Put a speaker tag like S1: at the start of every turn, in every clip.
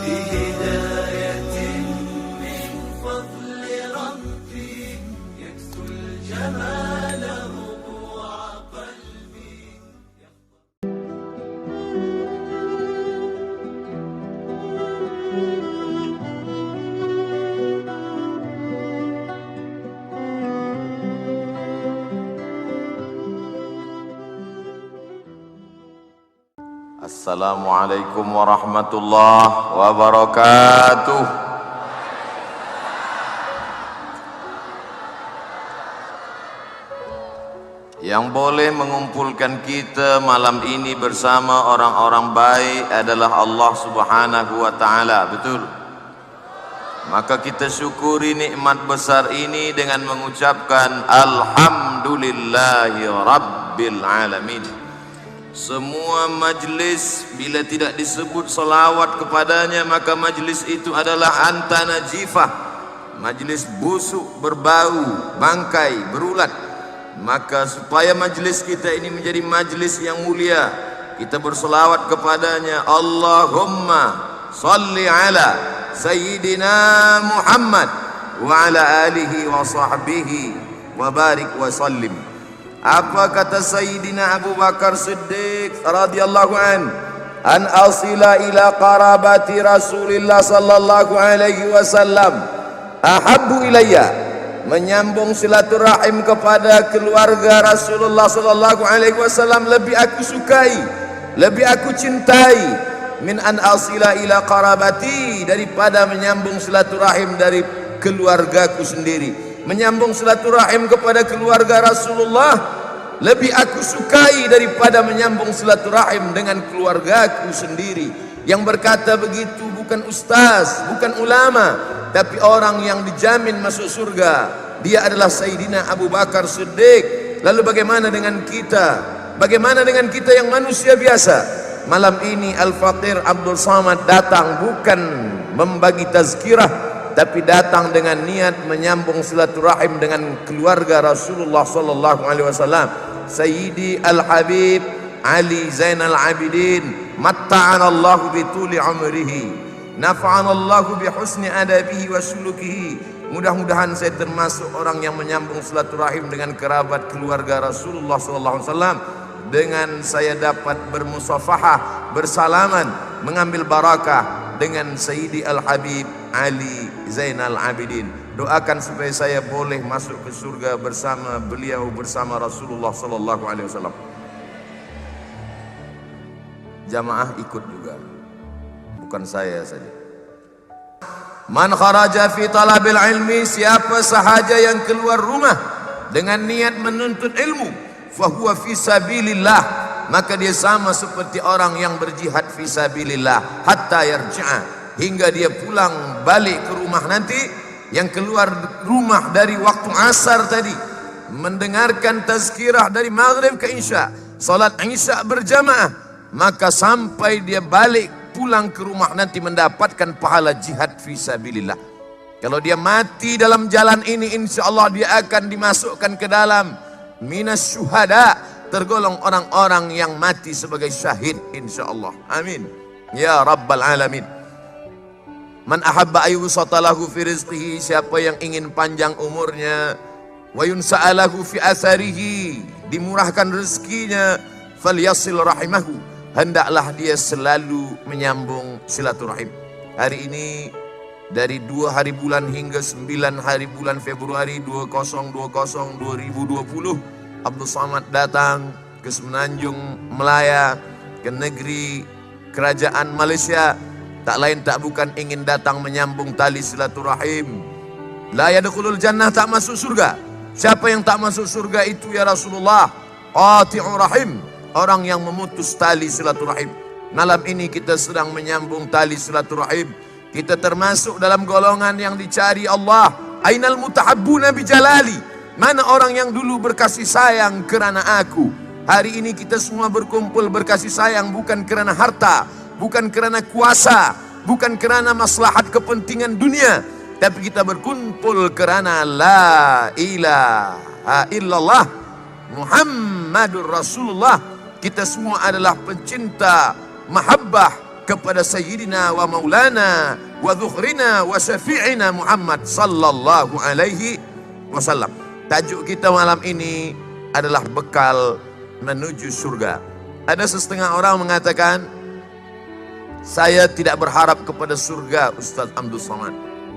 S1: بهداية من فضل ربي يكسو الجمال ربوع قلبي.
S2: Assalamualaikum warahmatullahi wabarakatuh. Yang boleh mengumpulkan kita malam ini bersama orang-orang baik adalah Allah Subhanahu wa taala, betul? Maka kita syukuri nikmat besar ini dengan mengucapkan alhamdulillahi rabbil alamin. Semua majlis bila tidak disebut salawat kepadanya, maka majlis itu adalah anta najifah, majlis busuk, berbau, bangkai, berulat. Maka supaya majlis kita ini menjadi majlis yang mulia, kita bersalawat kepadanya. Allahumma salli ala Sayyidina Muhammad wa ala alihi wa sahbihi wa barik wa sallim. Apa kata Sayyidina Abu Bakar Siddiq radhiyallahu an asila ila qarabati Rasulillah sallallahu alaihi wasallam ahabbu ilayya, menyambung silaturahim kepada keluarga Rasulullah sallallahu alaihi wasallam lebih aku sukai, lebih aku cintai, min an asila ila qarabati, daripada menyambung silaturahim dari keluargaku sendiri. Menyambung silaturahim kepada keluarga Rasulullah lebih aku sukai daripada menyambung silaturahim dengan keluargaku sendiri. Yang berkata begitu bukan ustaz, bukan ulama, tapi orang yang dijamin masuk surga. Dia adalah Sayyidina Abu Bakar Siddiq. Lalu bagaimana dengan kita? Bagaimana dengan kita yang manusia biasa? Malam ini Al-Faqir Abdul Samad datang bukan membagi tazkirah, tapi datang dengan niat menyambung silaturahim dengan keluarga Rasulullah sallallahu alaihi wasallam. Sayyidi Al-Habib Ali Zainal Abidin, matta'ana Allah bi tuli umrihi, nafa'ana Allah bi husni adabihi wa sulukihi. Mudah-mudahan saya termasuk orang yang menyambung silaturahim dengan kerabat keluarga Rasulullah sallallahu alaihi wasallam, dengan saya dapat bermusafahah, bersalaman, mengambil barakah dengan Sayyidi Al-Habib Ali Zainal Abidin. Doakan supaya saya boleh masuk ke surga bersama beliau, bersama Rasulullah sallallahu alaihi wasallam. Jamaah ikut juga, bukan saya saja. Man kharaja fi talabil ilmi, siapa sahaja yang keluar rumah dengan niat menuntut ilmu, fahuwa fi sabilillah, maka dia sama seperti orang yang berjihad fi sabilillah hatta yarji'a, hingga dia pulang balik ke rumah nanti. Yang keluar rumah dari waktu asar tadi, mendengarkan tazkirah dari maghrib ke isya, salat isya berjamaah, maka sampai dia balik pulang ke rumah nanti mendapatkan pahala jihad fi sabilillah. Kalau dia mati dalam jalan ini, insyaallah dia akan dimasukkan ke dalam minas syuhada, tergolong orang-orang yang mati sebagai syahid insyaallah. Amin ya rabbal alamin. Man ahabba ayyusata lahu fi rizqihi, siapa yang ingin panjang umurnya, wa yunsa'alahu fi atharihi, dimurahkan rezekinya, falyasil rahimahu, hendaklah dia selalu menyambung silaturahim. Hari ini dari 2 hari bulan hingga 9 hari bulan Februari 2020, Abdul Samad datang ke Semenanjung Melaya, ke negeri kerajaan Malaysia. Tak lain tak bukan ingin datang menyambung tali silaturahim. La yadkhulul jannah, tak masuk surga. Siapa yang tak masuk surga itu ya Rasulullah? Qati'ur rahim, orang yang memutus tali silaturahim. Malam ini kita sedang menyambung tali silaturahim. Kita termasuk dalam golongan yang dicari Allah. Ainal mutahabbuna bijalali, mana orang yang dulu berkasih sayang kerana aku. Hari ini kita semua berkumpul berkasih sayang bukan kerana harta, bukan kerana kuasa, bukan kerana maslahat kepentingan dunia, tapi kita berkumpul kerana la ilaha illallah Muhammadur Rasulullah. Kita semua adalah pencinta mahabbah kepada Sayyidina wa Maulana wa Dhukhrina wa Syafi'ina Muhammad sallallahu alaihi wasallam. Tajuk kita malam ini adalah bekal menuju surga. Ada setengah orang mengatakan, saya tidak berharap kepada surga Ustaz Abdul Somad.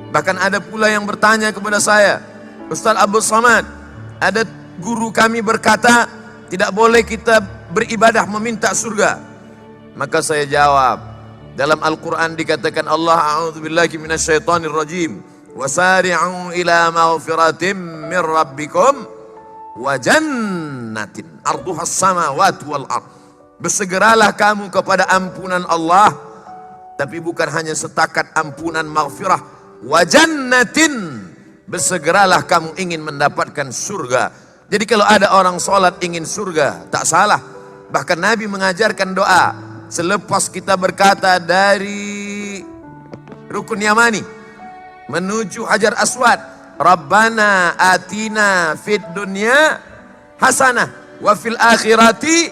S2: Bahkan ada pula yang bertanya kepada saya, Ustaz Abdul Somad, ada guru kami berkata tidak boleh kita beribadah meminta surga. Maka saya jawab, dalam Al-Quran dikatakan Allah, a'udzubillahi minasyaitonir rajim, wasari'u ila maghfiratim min rabbikum wa jannatin arduhas samawati wal ard. Bersegeralah kamu kepada ampunan Allah, tapi bukan hanya setakat ampunan maghfirah. Wa jannatin, bersegeralah kamu ingin mendapatkan surga. Jadi kalau ada orang sholat ingin surga, tak salah. Bahkan Nabi mengajarkan doa selepas kita berkata dari Rukun Yamani menuju Hajar Aswad, Rabbana atina fid dunya hasanah wa fil akhirati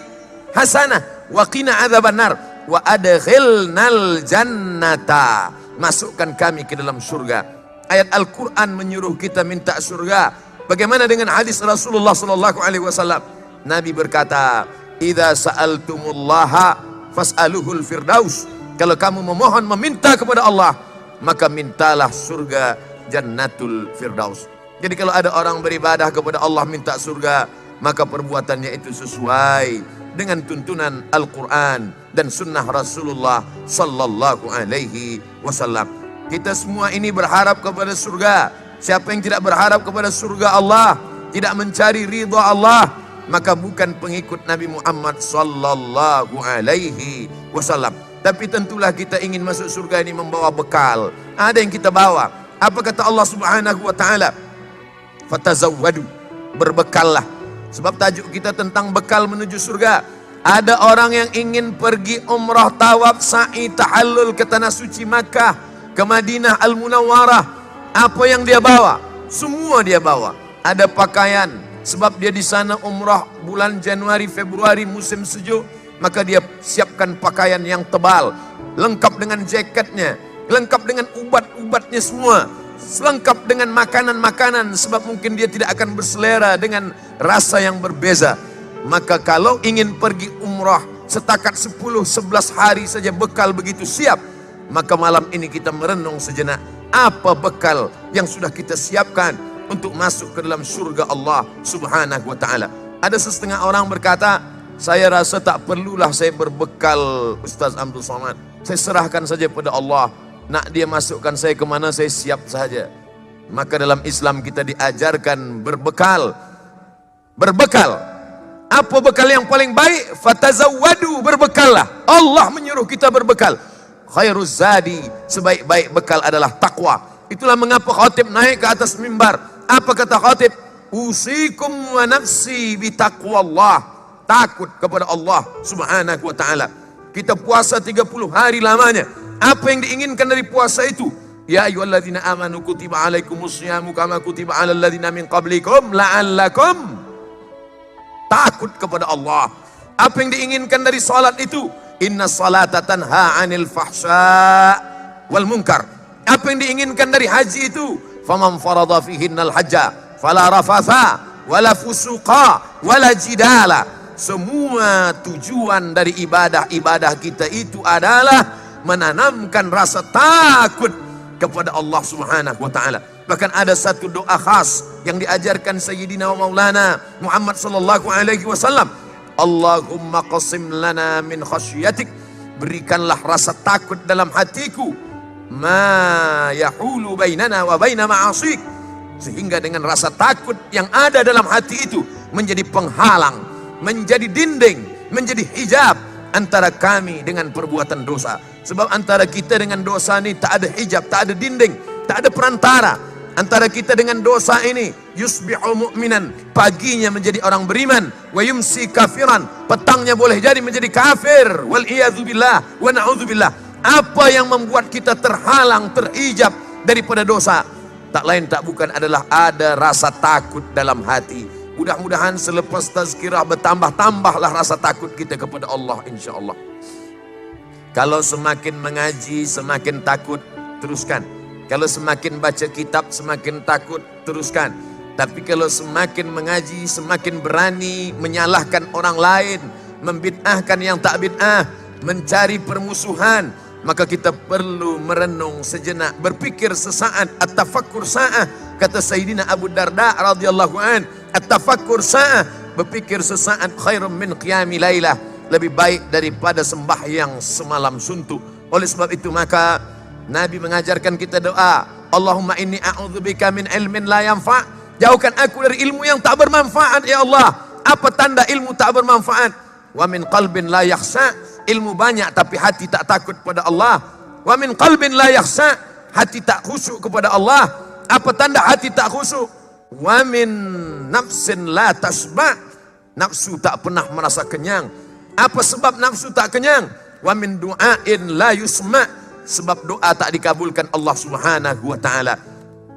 S2: hasanah wa qina adzabannar wa adkhilnal jannata. Masukkan kami ke dalam surga. Ayat Al-Quran menyuruh kita minta surga. Bagaimana dengan hadis Rasulullah sallallahu alaihi wasallam? Nabi berkata, "Idza sa'altumullaha fas'aluhul firdaus." Kalau kamu memohon meminta kepada Allah, maka mintalah surga Jannatul Firdaus. Jadi kalau ada orang beribadah kepada Allah minta surga, maka perbuatannya itu sesuai dengan tuntunan Al-Quran dan sunnah Rasulullah sallallahu alaihi wasallam. Kita semua ini berharap kepada surga. Siapa yang tidak berharap kepada surga Allah, tidak mencari ridha Allah, maka bukan pengikut Nabi Muhammad sallallahu alaihi wasallam. Tapi tentulah kita ingin masuk surga ini membawa bekal. Ada yang kita bawa. Apa kata Allah Subhanahu wa taala? Fatazawwadu, berbekallah. Sebab tajuk kita tentang bekal menuju surga. Ada orang yang ingin pergi umrah, tawaf, sa'i, tahallul ke tanah suci Makkah, ke Madinah Al-Munawwarah. Apa yang dia bawa? Semua dia bawa. Ada pakaian, sebab dia di sana umrah bulan Januari, Februari, musim sejuk, maka dia siapkan pakaian yang tebal, lengkap dengan jaketnya, lengkap dengan ubat-ubatnya semua, lengkap dengan makanan-makanan, sebab mungkin dia tidak akan berselera dengan rasa yang berbeza. Maka kalau ingin pergi umrah setakat 10-11 hari saja bekal begitu siap, maka malam ini kita merenung sejenak, apa bekal yang sudah kita siapkan untuk masuk ke dalam surga Allah Subhanahu wa ta'ala. Ada setengah orang berkata, saya rasa tak perlulah saya berbekal Ustaz Abdul Somad, saya serahkan saja pada Allah, nak dia masukkan saya kemana saya siap saja. Maka dalam Islam kita diajarkan berbekal. Apa bekal yang paling baik? Fatazawwadu, berbekallah. Allah menyuruh kita berbekal. Khairuz zadi, sebaik-baik bekal adalah takwa. Itulah mengapa khatib naik ke atas mimbar. Apa kata khatib? Usikum wa nafsi bitaqwallah. Takut kepada Allah Subhanahu wa ta'ala. Kita puasa 30 hari lamanya. Apa yang diinginkan dari puasa itu? Ya ayyuhalladzina amanu kutiba alaikumusyamu kama kutiba alal ladzina min qablikum la'allakum. Takut kepada Allah. Apa yang diinginkan dari salat itu? Inna salata tanha 'anil fahsya wal munkar. Apa yang diinginkan dari haji itu? Faman farada fihinnal hajja fala rafatha wala fusuqa wala jidala. Semua tujuan dari ibadah-ibadah kita itu adalah menanamkan rasa takut kepada Allah Subhanahu wa ta'ala. Bahkan ada satu doa khas yang diajarkan Sayyidina wa Maulana Muhammad sallallahu alaihi wasallam. Allahumma qasim lana min khasyatik, berikanlah rasa takut dalam hatiku, ma yahulu bainana wa baina ma'asik, sehingga dengan rasa takut yang ada dalam hati itu menjadi penghalang, menjadi dinding, menjadi hijab antara kami dengan perbuatan dosa. Sebab antara kita dengan dosa ini tak ada hijab, tak ada dinding, tak ada perantara. Antara kita dengan dosa ini, yusbihu mu'minan, paginya menjadi orang beriman, wa yumsi kafiran, petangnya boleh jadi menjadi kafir, wal iyadzubillah wa na'udzubillah. Apa yang membuat kita terhalang, terhijab daripada dosa? Tak lain tak bukan adalah ada rasa takut dalam hati. Mudah-mudahan selepas tazkirah bertambah-tambahlah rasa takut kita kepada Allah, insya Allah. Kalau semakin mengaji, semakin takut, teruskan. Kalau semakin baca kitab, semakin takut, teruskan. Tapi kalau semakin mengaji, semakin berani menyalahkan orang lain, membid'ahkan yang tak bid'ah, mencari permusuhan, maka kita perlu merenung sejenak, berpikir sesaat, at-tafakkur sa'ah. Kata Sayyidina Abu Darda radhiyallahu an, at-tafakkur sa'ah, berpikir sesaat khairum min qiyami lailah, lebih baik daripada sembahyang semalam suntuk. Oleh sebab itu maka Nabi mengajarkan kita doa, Allahumma inni a'udzubika min ilmin la yanfa'. Jauhkan aku dari ilmu yang tak bermanfaat ya Allah. Apa tanda ilmu tak bermanfaat? Wa min qalbin la yakhsha, ilmu banyak tapi hati tak takut pada Allah. Wa min qalbin la yakhsha, hati tak khusyuk kepada Allah. Apa tanda hati tak khusyuk? Wa min nafsin la tashba, nafsu tak pernah merasa kenyang. Apa sebab nafsu tak kenyang? Wa min du'ain la yusma, sebab doa tak dikabulkan Allah Subhanahu wa taala.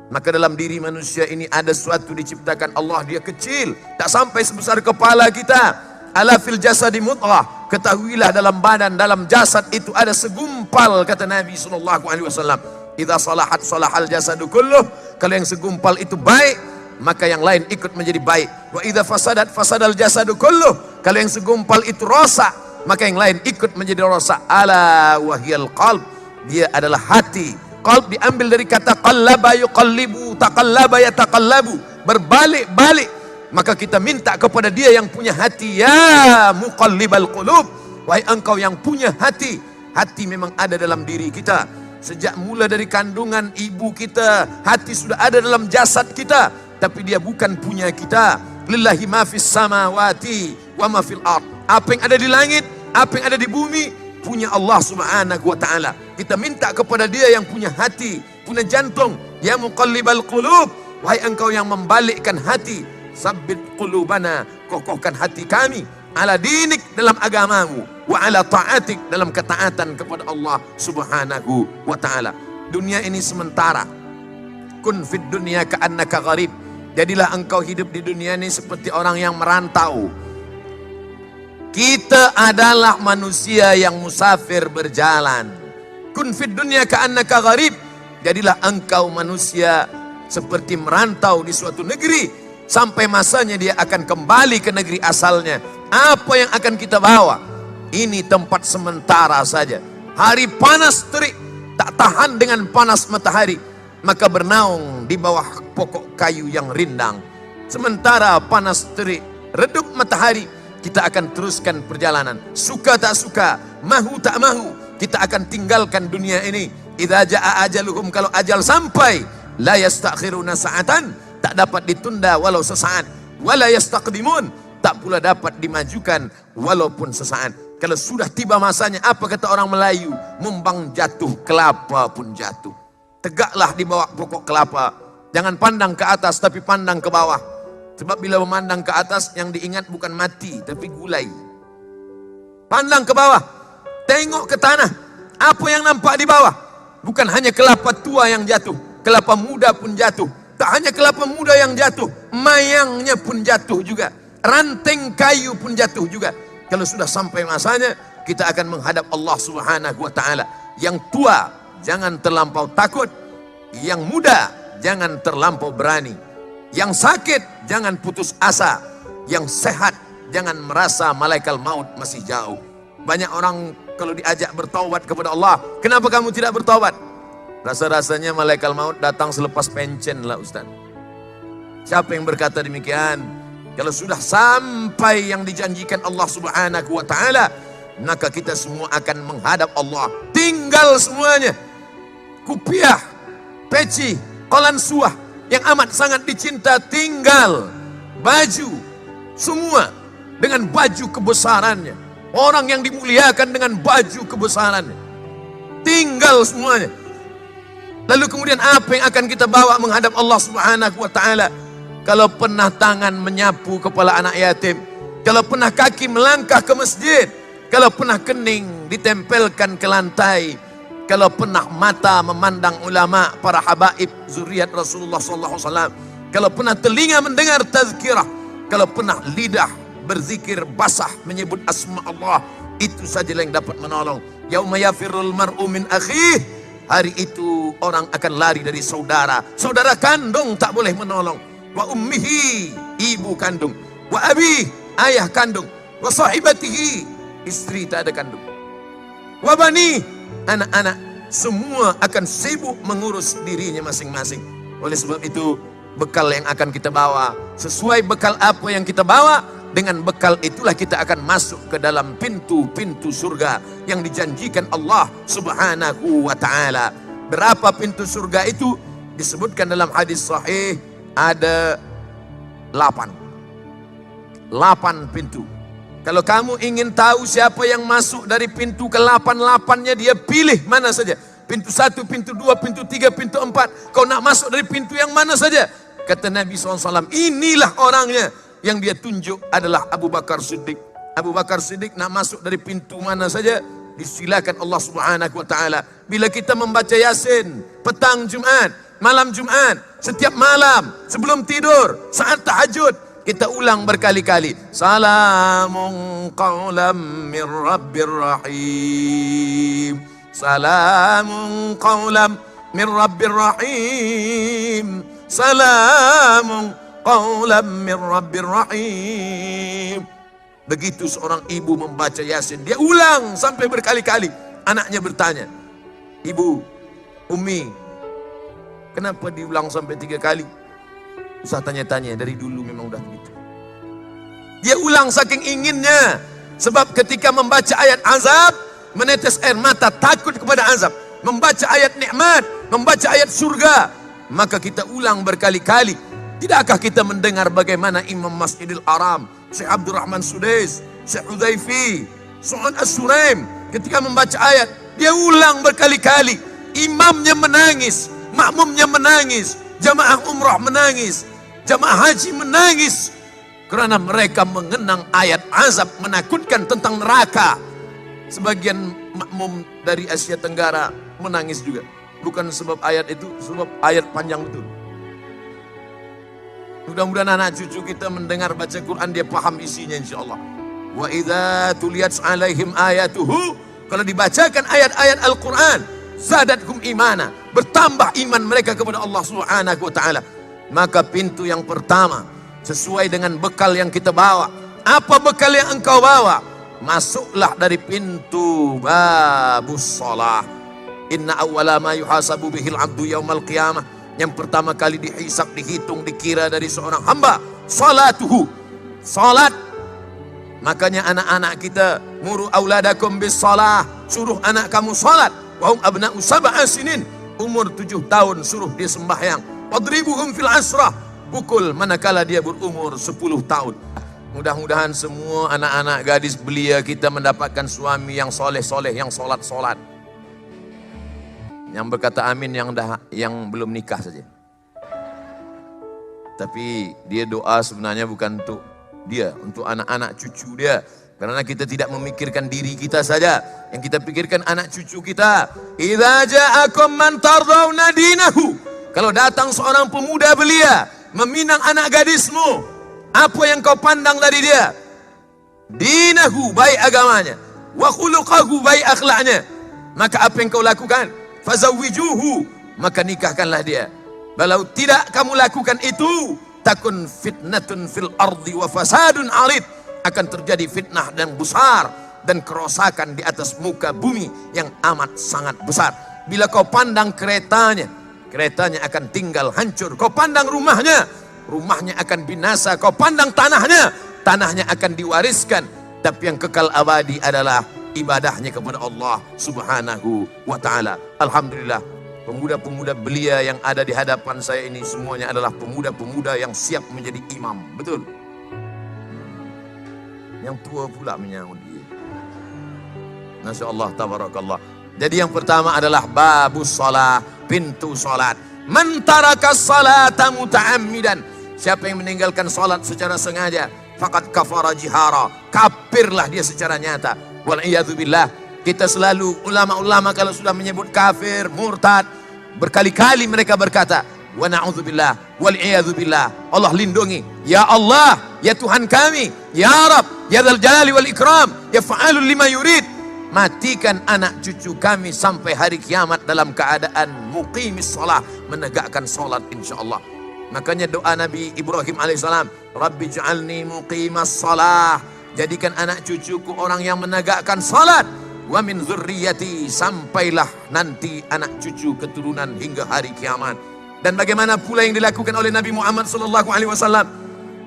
S2: Maka dalam diri manusia ini ada sesuatu diciptakan Allah, dia kecil, tak sampai sebesar kepala kita. Ala fil jasadi mudghah, ketahuilah dalam badan, dalam jasad itu ada segumpal, kata Nabi SAW. Idza salahat salahal jasadu kulluh, kalau yang segumpal itu baik, maka yang lain ikut menjadi baik. Wa idza fasadat fasadal jasadu kulluh, kalau yang segumpal itu rosak, maka yang lain ikut menjadi rosak. Ala wahyal qalb, dia adalah hati. Qalb diambil dari kata qallaba yuqallibu, taqallaba yataqallabu, berbalik-balik. Maka kita minta kepada dia yang punya hati, ya muqallibal qulub, wahai engkau yang punya hati. Hati memang ada dalam diri kita. Sejak mula dari kandungan ibu kita, hati sudah ada dalam jasad kita, tapi dia bukan punya kita. Lillahi ma fis samawati wa ma fil ard. Apa yang ada di langit, apa yang ada di bumi, punya Allah Subhanahu wa taala. Kita minta kepada dia yang punya hati, punya jantung, ya muqallibal qulub, wahai engkau yang membalikkan hati, sabbit qulubana, kokohkan hati kami, ala dinik, dalam agamamu, wa ala ta'atik, dalam ketaatan kepada Allah Subhanahu wa taala. Dunia ini sementara. Kun fid dunya ka'annaka gharib, jadilah engkau hidup di dunia ini seperti orang yang merantau. Kita adalah manusia yang musafir berjalan. Kun fid dunya ka'annaka gharib, jadilah engkau manusia seperti merantau di suatu negeri, sampai masanya dia akan kembali ke negeri asalnya. Apa yang akan kita bawa? Ini tempat sementara saja. Hari panas terik, tak tahan dengan panas matahari, maka bernaung di bawah pokok kayu yang rindang. Sementara panas terik, redup matahari, kita akan teruskan perjalanan. Suka tak suka, mahu tak mahu, kita akan tinggalkan dunia ini. Idza jaa ajaluhum, kalau ajal sampai, la yastakhiruna sa'atan, tak dapat ditunda walau sesaat. Wala yastaqdimun, tak pula dapat dimajukan walaupun sesaat. Kalau sudah tiba masanya, apa kata orang Melayu? Mumbang jatuh, kelapa pun jatuh. Tegaklah di bawah pokok kelapa. Jangan pandang ke atas, tapi pandang ke bawah. Sebab bila memandang ke atas, yang diingat bukan mati, tapi gulai. Pandang ke bawah, tengok ke tanah. Apa yang nampak di bawah? Bukan hanya kelapa tua yang jatuh, kelapa muda pun jatuh. Tak hanya kelapa muda yang jatuh, mayangnya pun jatuh juga. Ranting kayu pun jatuh juga. Kalau sudah sampai masanya, kita akan menghadap Allah Subhanahu wa taala. Yang tua, jangan terlampau takut. Yang muda, jangan terlampau berani. Yang sakit, jangan putus asa. Yang sehat, jangan merasa malaikat maut masih jauh. Banyak orang kalau diajak bertaubat kepada Allah, kenapa kamu tidak bertaubat? Rasa-rasanya malaikat maut datang selepas pencen lah Ustaz. Siapa yang berkata demikian? Kalau sudah sampai yang dijanjikan Allah Subhanahu wa taala, maka kita semua akan menghadap Allah. Tinggal semuanya. Kupiah, peci, qalansuah yang amat sangat dicinta, tinggal baju, semua dengan baju kebesarannya. Orang yang dimuliakan dengan baju kebesarannya, tinggal semuanya. Lalu kemudian apa yang akan kita bawa menghadap Allah Subhanahu wa taala? Kalau pernah tangan menyapu kepala anak yatim, kalau pernah kaki melangkah ke masjid, kalau pernah kening ditempelkan ke lantai, kalau pernah mata memandang ulama, para habaib zuriat Rasulullah SAW, kalau pernah telinga mendengar tazkirah, kalau pernah lidah berzikir basah menyebut asma Allah, itu saja yang dapat menolong.
S3: Yauma yafirrul mar'u min akhih. Hari itu orang akan lari dari saudara. Saudara kandung tak boleh menolong. Wa ummihi, ibu kandung. Wa abi, ayah kandung. Wa sahibatihi, istri tak ada kandung. Wa bani, anak-anak. Semua akan sibuk mengurus dirinya masing-masing. Oleh sebab itu, bekal yang akan kita bawa, sesuai bekal apa yang kita bawa, dengan bekal itulah kita akan masuk ke dalam pintu-pintu surga yang dijanjikan Allah Subhanahu wa ta'ala. Berapa pintu surga itu? Disebutkan dalam hadis sahih, ada 8 pintu. Kalau kamu ingin tahu siapa yang masuk dari pintu ke-8-8-nya, dia pilih mana saja. Pintu 1, pintu 2, pintu 3, pintu 4. Kau nak masuk dari pintu yang mana saja. Kata Nabi SAW, inilah orangnya. Yang dia tunjuk adalah Abu Bakar Siddiq. Abu Bakar Siddiq nak masuk dari pintu mana saja, disilakan Allah Subhanahu wa ta'ala. Bila kita membaca Yasin, petang Jumat, malam Jumat, setiap malam, sebelum tidur, saat tahajud, kita ulang berkali-kali. Salamun qawlam min Rabbir Rahim. Salamun qawlam min Rabbir Rahim. Salamun qawlam min Rabbir Rahim. Begitu seorang ibu membaca Yasin, dia ulang sampai berkali-kali. Anaknya bertanya, ibu, Umi, kenapa diulang sampai 3 kali? Usah tanya-tanya, dari dulu memang udah begitu. Dia ulang saking inginnya. Sebab ketika membaca ayat azab, menetes air mata, takut kepada azab. Membaca ayat nikmat, membaca ayat surga, maka kita ulang berkali-kali. Tidakkah kita mendengar bagaimana Imam Masjidil Haram, Syekh Abdurrahman Sudais, Syekh Hudhaifi, Su'ad As-Suraim, ketika membaca ayat, dia ulang berkali-kali. Imamnya menangis, makmumnya menangis, jamaah umrah menangis, jamaah haji menangis. Kerana mereka mengenang ayat azab menakutkan tentang neraka. Sebagian makmum dari Asia Tenggara menangis juga. Bukan sebab ayat itu, sebab ayat panjang betul. Mudah-mudahan anak cucu kita mendengar baca Quran, dia paham isinya insyaAllah. Wa idza tuliyat alaihim ayatuhu, kalau dibacakan ayat-ayat Al-Quran, zadatkum imana, bertambah iman mereka kepada Allah Subhanahu wa ta'ala. Maka pintu yang pertama, sesuai dengan bekal yang kita bawa. Apa bekal yang engkau bawa? Masuklah dari pintu babus shalah. Inna awwala ma yuhasabu bihil abdu yaumal qiyamah. Yang pertama kali dihisab, dihitung, dikira dari seorang hamba, salatuhu, salat. Makanya anak-anak kita, muru auladakum bis salah, suruh anak kamu salat. Wahum abna'u sab'a sinin, umur 7 tahun suruh dia sembahyang. Wadribuhum fil asrah, pukul manakala dia berumur 10 tahun. Mudah-mudahan semua anak-anak gadis belia kita mendapatkan suami yang soleh-soleh, yang solat-solat. Yang berkata amin yang belum nikah saja. Tapi dia doa sebenarnya bukan untuk dia, untuk anak-anak cucu dia. Karena kita tidak memikirkan diri kita saja, yang kita pikirkan anak cucu kita. Idza ja'akum man tardawna dinahu. Kalau datang seorang pemuda belia meminang anak gadismu, apa yang kau pandang dari dia? Dinahu, baik agamanya, wa khuluqahu, baik akhlaknya. Maka apa yang kau lakukan? Fazawwijuhu, maka nikahkanlah dia. Kalau tidak kamu lakukan itu, takun fitnatun fil ardi wa fasadun arid, akan terjadi fitnah dan besar dan kerosakan di atas muka bumi yang amat sangat besar. Bila kau pandang keretanya, keretanya akan tinggal hancur. Kau pandang rumahnya, rumahnya akan binasa. Kau pandang tanahnya, tanahnya akan diwariskan. Tapi yang kekal abadi adalah ibadahnya kepada Allah Subhanahu wa ta'ala. Alhamdulillah, pemuda-pemuda belia yang ada di hadapan saya ini semuanya adalah pemuda-pemuda yang siap menjadi imam. Betul? Yang tua pula menyahut dia. Masya Allah, tabarakallah. Jadi yang pertama adalah babus salat, pintu salat. Man taraka salata muta'ammidan, siapa yang meninggalkan salat secara sengaja, faqad kafara jihara, kafirlah dia secara nyata. Wal'iyadzubillah, kita selalu, ulama-ulama kalau sudah menyebut kafir, murtad, berkali-kali mereka berkata, wa na'udzubillah, wal'iyadzubillah, Allah lindungi. Ya Allah, ya Tuhan kami, ya Rab, ya Dzal Jalali wal Ikram, ya fa'alul lima yurid. matikan anak cucu kami sampai hari kiamat dalam keadaan muqimis shalah, menegakkan salat insyaallah. Makanya doa Nabi Ibrahim alaihissalam, Rabbi ja'alni muqimas shalah, jadikan anak cucuku orang yang menegakkan salat, wa min dzurriyyati, sampailah nanti anak cucu keturunan hingga hari kiamat. Dan bagaimana pula yang dilakukan oleh Nabi Muhammad sallallahu alaihi wasallam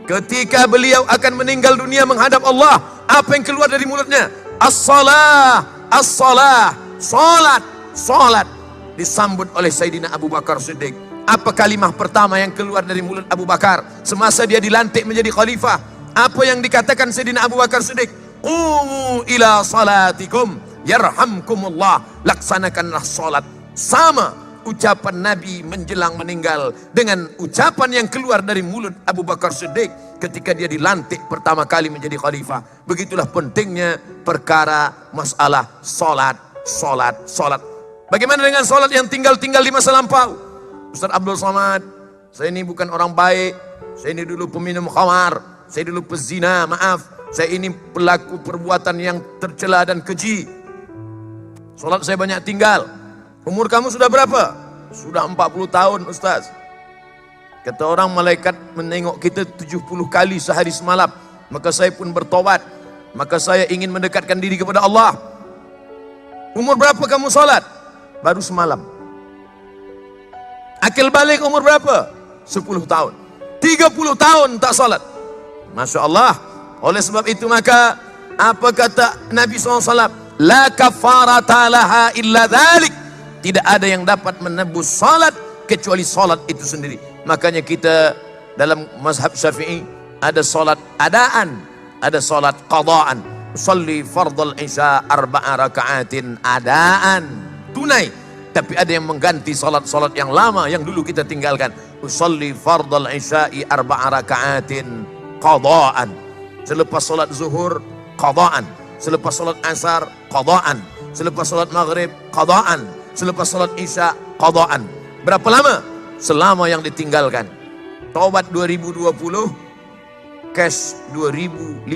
S3: ketika beliau akan meninggal dunia menghadap Allah, apa yang keluar dari mulutnya? As-salah, as-salah, salat, salat. Disambut oleh Sayyidina Abu Bakar Siddiq. Apa kalimah pertama yang keluar dari mulut Abu Bakar semasa dia dilantik menjadi khalifah? Apa yang dikatakan Sayyidina Abu Bakar Siddiq? Qumu ila salatikum yarhamkumullah. Laksanakanlah salat. Sama ucapan Nabi menjelang meninggal dengan ucapan yang keluar dari mulut Abu Bakar Siddiq ketika dia dilantik pertama kali menjadi khalifah. Begitulah pentingnya perkara masalah salat, salat, salat. Bagaimana dengan salat yang tinggal-tinggal di masa lampau? Ustaz Abdul Somad, saya ini bukan orang baik, saya ini dulu peminum khamar, saya dulu pezina, maaf, saya ini pelaku perbuatan yang tercela dan keji. Salat saya banyak tinggal. Umur kamu sudah berapa? Sudah 40 tahun Ustaz. Kata orang, malaikat menengok kita 70 kali sehari semalam. Maka saya pun bertobat. Maka saya ingin mendekatkan diri kepada Allah. Umur berapa kamu salat? Baru semalam. Akil balik umur berapa? 10 tahun. 30 tahun tak salat. Masya Allah. Oleh sebab itu maka apa kata Nabi SAW? La kafarata laha illa dhalik. Tidak ada yang dapat menebus salat kecuali salat itu sendiri. Makanya kita dalam mazhab Syafi'i ada salat adaan, ada salat qadaan. Usalli fardal isya 4 rakaatin adaan, tunai. Tapi ada yang mengganti salat-salat yang lama yang dulu kita tinggalkan. Usalli fardal isya'i 4 rakaatin qadaan. Selepas salat zuhur qadaan, selepas salat asar qadaan, selepas salat maghrib qadaan, selepas salat isya qadaan. Berapa lama? Selama yang ditinggalkan. Taubat 2020, cash 2050.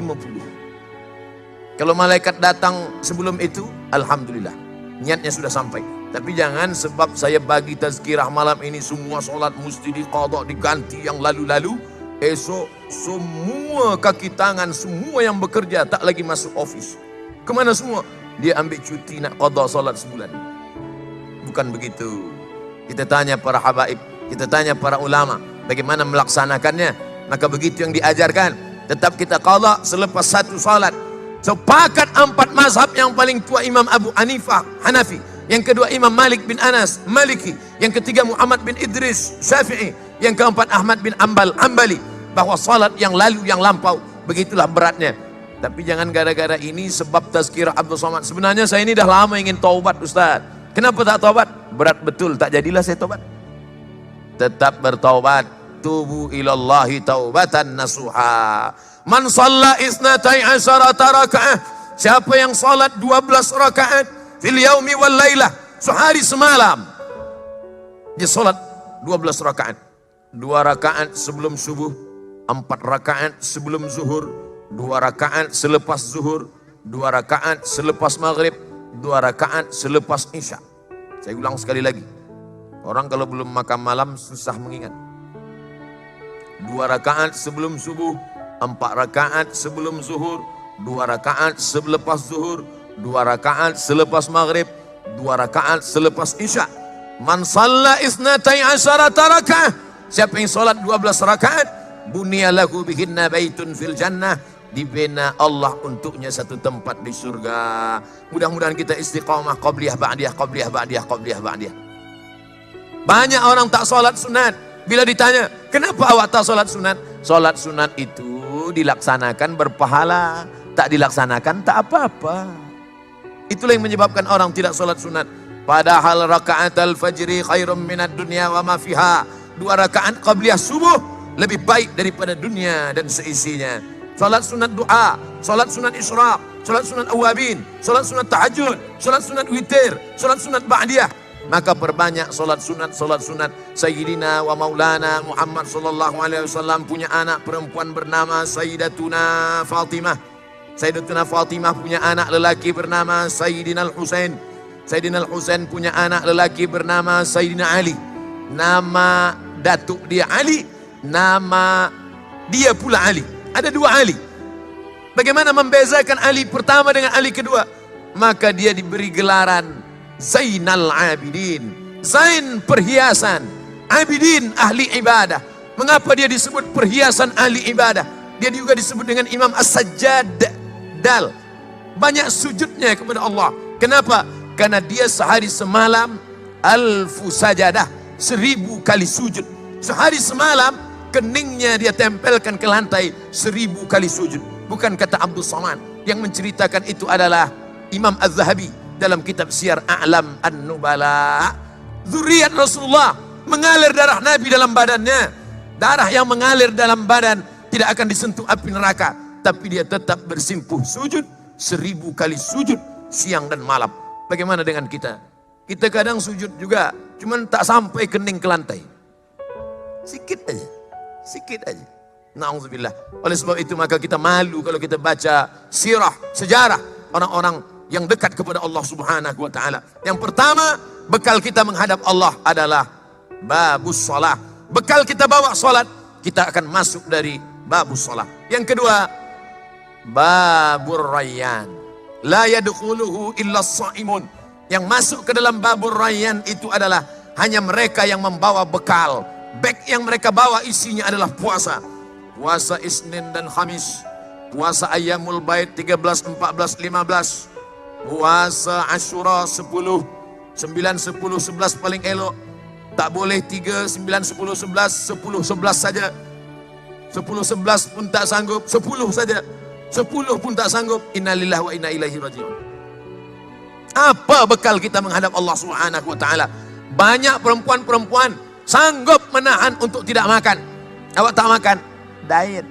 S3: Kalau malaikat datang sebelum itu, alhamdulillah, niatnya sudah sampai. Tapi jangan sebab saya bagi tazkirah malam ini semua salat mesti diqadha, diganti yang lalu-lalu, esok semua kaki tangan semua yang bekerja tak lagi masuk office. Kemana semua? Dia ambil cuti nak qadha salat sebulan. Bukan begitu. Kita tanya para habaib, kita tanya para ulama, bagaimana melaksanakannya. Maka begitu yang diajarkan. Tetap kita qadha selepas satu salat. Sepakat 4 mazhab. Yang paling tua Imam Abu Hanifah, Hanafi. Yang kedua Imam Malik bin Anas, Maliki. Yang ketiga Muhammad bin Idris, Syafi'i. Yang keempat Ahmad bin Ambal, Ambali. Bahwa salat yang lalu, yang lampau, begitulah beratnya. Tapi jangan gara-gara ini sebab tazkirah Abdul Somad. Sebenarnya saya ini dah lama ingin taubat Ustaz. Kenapa tak taubat? Berat betul, tak jadilah saya taubat. Tetap bertaubat. Tubu ilallahi taubatan nasuha. Man shalla isnatai asyarata raka'ah. Siapa yang salat 12 rakaat fil yaumi wal lailah, sehari semalam. Dia salat 12 rakaat. 2 rakaat sebelum subuh, 4 rakaat sebelum zuhur, 2 rakaat selepas zuhur, 2 rakaat selepas maghrib, 2 rakaat selepas isya. Saya ulang sekali lagi. Orang kalau belum makan malam susah mengingat. 2 rakaat sebelum subuh, 4 rakaat sebelum zuhur, 2 rakaat selepas zuhur, 2 rakaat selepas maghrib, 2 rakaat selepas isya. Man shalla isnatai asyarata rakaat. Siapa yang salat 12 rakaat, bunya lahu bihinna baitun fil jannah. Dibina Allah untuknya satu tempat di surga. Mudah-mudahan kita istiqamah qabliyah ba'diyah, qabliyah ba'diyah, qabliyah ba'diyah. Banyak orang tak salat sunat. Bila ditanya, kenapa awak tak salat sunat? Salat sunat itu dilaksanakan berpahala, tak dilaksanakan tak apa-apa. Itulah yang menyebabkan orang tidak salat sunat. Padahal rakaat al-fajri khairum minad dunya wa ma fiha. 2 rakaat qabliyah subuh lebih baik daripada dunia dan seisinya. Salat sunat doa, salat sunat isyraq, salat sunat awabin, salat sunat tahajud, salat sunat witir, salat sunat ba'diyah. Maka perbanyak salat sunat Sayyidina wa Maulana Muhammad sallallahu alaihi wasallam punya anak perempuan bernama Sayyidatuna Fatimah. Sayyidatuna Fatimah punya anak lelaki bernama Sayyidina Al-Husain. Sayyidina Al-Husain punya anak lelaki bernama Sayyidina Ali. Nama datuk dia Ali, nama dia pula Ali. Ada dua Ali. Bagaimana membezakan Ali pertama dengan Ali kedua? Maka dia diberi gelaran Zainal Abidin. Zain perhiasan, Abidin ahli ibadah. Mengapa dia disebut perhiasan ahli ibadah? Dia juga disebut dengan Imam As-Sajjad. Dal. Banyak sujudnya kepada Allah. Kenapa? Karena dia sehari semalam alfu sajadah, 1000 kali sujud. Sehari semalam keningnya dia tempelkan ke lantai 1000 kali sujud. Bukan kata Abdul Somad. Yang menceritakan itu adalah Imam Az-Zahabi dalam kitab Syiar A'lam An-Nubala. Zuriat Rasulullah, mengalir darah Nabi dalam badannya. Darah yang mengalir dalam badan tidak akan disentuh api neraka, tapi dia tetap bersimpuh sujud 1000 kali sujud siang dan malam. Bagaimana dengan kita? Kita kadang sujud juga, cuman tak sampai kening ke lantai. Sikit aja, sikit aja. Na'udzubillah. Oleh sebab itu maka kita malu kalau kita baca sirah, sejarah orang-orang yang dekat kepada Allah Subhanahu wa taala. Yang pertama, bekal kita menghadap Allah adalah babus shalah. Bekal kita bawa salat, kita akan masuk dari babus shalah. Yang kedua, babur rayyan. La yadkhuluhu illa as-shaimun. Yang masuk ke dalam babur rayyan itu adalah hanya mereka yang membawa bekal. Beg yang mereka bawa isinya adalah puasa. Puasa Isnin dan Khamis. Puasa Ayyamul Bait 13, 14, 15. Puasa Ashura 10, 9, 10, 11 paling elok. Tak boleh 3, 9, 10, 11, 10, 11 saja. 10, 11 pun tak sanggup, 10 saja. 10 pun tak sanggup. Innalillahi wa inna ilaihi raji'un. Apa bekal kita menghadap Allah Subhanahu wa taala? Banyak perempuan-perempuan sanggup menahan untuk tidak makan. Awak tak makan, diet.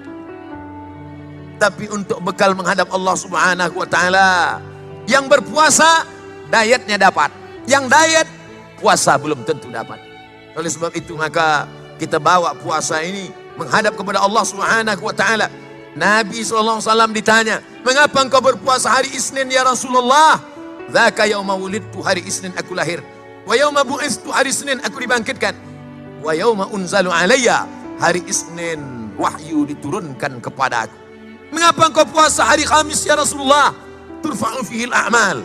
S3: Tapi untuk bekal menghadap Allah Subhanahu wa taala, yang berpuasa dietnya dapat. Yang diet puasa belum tentu dapat. Oleh sebab itu maka kita bawa puasa ini menghadap kepada Allah Subhanahu wa taala. Nabi SAW ditanya, "Mengapa engkau berpuasa hari Isnin ya Rasulullah?" "Dzaka yauma wulidtu, hari Isnin aku lahir. Wa yauma bu'itstu, hari Senin aku dibangkitkan. Wa yauma unzalu alayya, hari Isnin wahyu diturunkan kepada aku." "Mengapa engkau puasa hari Khamis ya Rasulullah?" "Turfa'u fihi al-a'mal."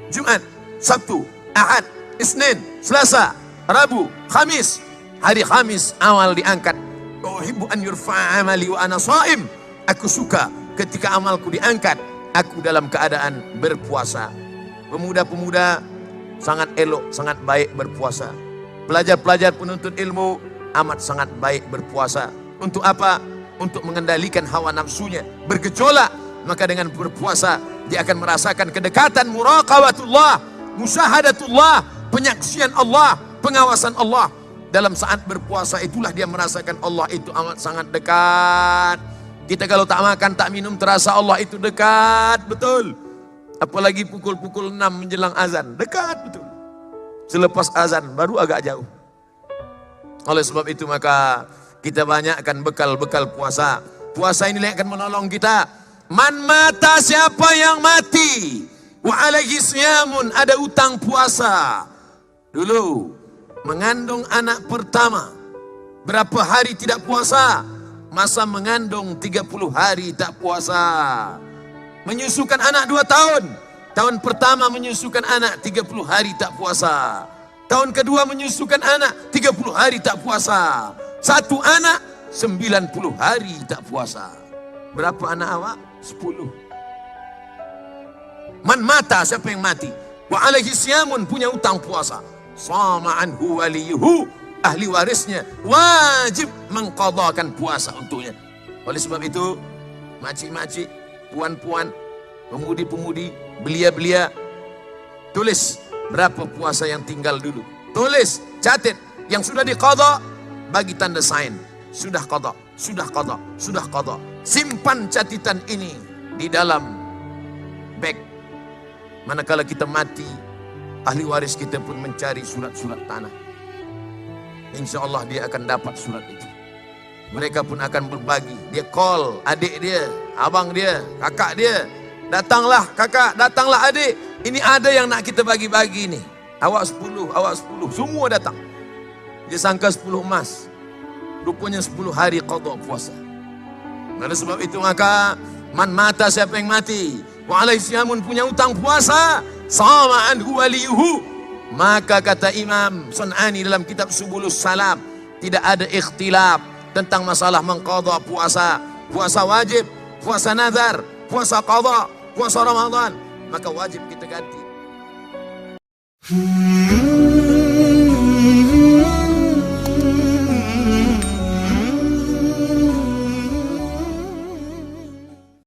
S3: Jumat, Sabtu, Ahad, Isnin, Selasa, Rabu, Khamis. Hari Khamis awal diangkat. "Uhibbu an yurfa'a amali wa ana sha'im." Aku suka ketika amalku diangkat, aku dalam keadaan berpuasa. Pemuda-pemuda sangat elok, sangat baik berpuasa. Pelajar-pelajar penuntut ilmu amat sangat baik berpuasa. Untuk apa? Untuk mengendalikan hawa nafsunya. Bergejolak, maka dengan berpuasa dia akan merasakan kedekatan muraqabatullah, musyahadatullah, penyaksian Allah, pengawasan Allah. Dalam saat berpuasa itulah dia merasakan Allah itu amat sangat dekat. Kita kalau tak makan, tak minum, terasa Allah itu dekat betul. Apalagi pukul-pukul 6 menjelang azan, dekat betul. Selepas azan baru agak jauh. Oleh sebab itu maka kita banyakkan bekal-bekal puasa. Puasa ini akan menolong kita. Man mata, siapa yang mati, wa alaihi siyamun, ada utang puasa. Dulu mengandung anak pertama, berapa hari tidak puasa? Masa mengandung 30 hari tak puasa. Menyusukan anak 2 tahun. Tahun pertama menyusukan anak 30 hari tak puasa. Tahun kedua menyusukan anak 30 hari tak puasa. 1 anak 90 hari tak puasa. Berapa anak awak? 10. Man mata, siapa yang mati, wa alaihi siyamun, punya utang puasa, sama anhu waliyuhu, ahli warisnya wajib mengqadhakan puasa untuknya. Oleh sebab itu makcik-makcik, puan-puan, pemudi-pemudi, belia-belia, tulis berapa puasa yang tinggal dulu. Tulis, catat, yang sudah diqadha bagi tanda sign. Sudah qadha, sudah qadha, sudah qadha. Simpan catatan ini di dalam bag. Manakala kita mati, ahli waris kita pun mencari surat-surat tanah. Insya Allah dia akan dapat surat itu. Mereka pun akan berbagi. Dia call adik dia, abang dia, kakak dia. Datanglah kakak, datanglah adik. Ini ada yang nak kita bagi-bagi ni. Awak 10, awak 10. Semua datang. Dia sangka 10 emas. Rupanya 10 hari qada puasa. Oleh sebab itu maka man mata, siapa yang mati wa alaihi siyamun, punya utang puasa, sama anhu waliyuhu, maka kata Imam Sun'ani dalam kitab Subulus Salam, tidak ada ikhtilaf tentang masalah mengqadha puasa. Puasa wajib, puasa nazar, puasa qadha, puasa Ramadan, maka wajib kita ganti.